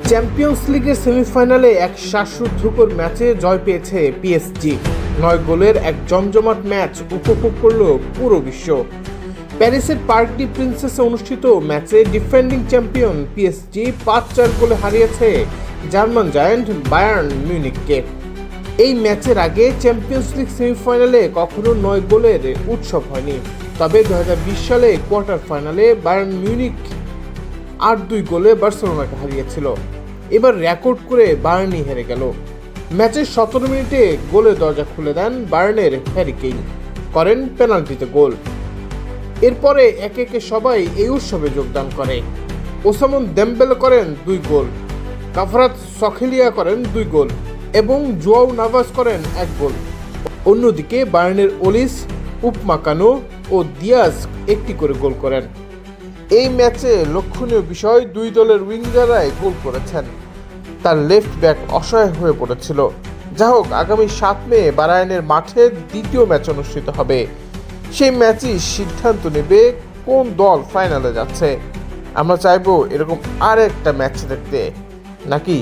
Champions লিগের সেমিফাইনালে এক শ্বাসরুদ্ধকর ম্যাচে জয় পেয়েছে পিএসজি। 9 গোলের এক জমজমাট ম্যাচ উপভোগ করল পুরো বিশ্ব। প্যারিসের পার্ক ডি প্রিন্সেসে অনুষ্ঠিত ম্যাচে ডিফেন্ডিং চ্যাম্পিয়ন পিএসজি 5-4 গোলে হারিয়েছে জার্মান জায়ান্ট বায়ার্ন মিউনিখকে। এই ম্যাচের আগে চ্যাম্পিয়ন্স লিগ সেমিফাইনালে কখনো 9 গোলের উৎসব হয়নি। তবে 2020 সালে কোয়ার্টার ফাইনালে বায়ার্ন মিউনিখ 8-2 গোলে বার্সেলোনাকে হারিয়েছিল। এবার রেকর্ড করে বায়ার্নই হেরে গেল। ম্যাচের 17 মিনিটে গোলের দরজা খুলে দেন বায়ার্নের হ্যারি কেইন, করেন পেনাল্টিতে গোল। এরপরে একে একে সবাই এই উৎসবে যোগদান করে। ওসামন দেমবেলে করেন 2 গোল, কাফরাত সখেলিয়া করেন 2 গোল এবং জোয়াও নাভাস করেন 1 গোল। অন্যদিকে বায়ার্নের ওলিস, উপমাকানো ও দিয়াজ একটি করে গোল করেন। এই ম্যাচে লক্ষণীয় বিষয় 2 দলের উইঙ্গাররাই গোল করেছেন। তার লেফট ব্যাক অসহায় হয়ে পড়েছিল। যা হোক, আগামী 7 মে বায়ার্নের মাঠে দ্বিতীয় ম্যাচ অনুষ্ঠিত হবে। সেই ম্যাচই সিদ্ধান্ত নেবে কোন দল ফাইনালে যাচ্ছে। আমরা চাইবো এরকম আর একটা ম্যাচ দেখতে, নাকি?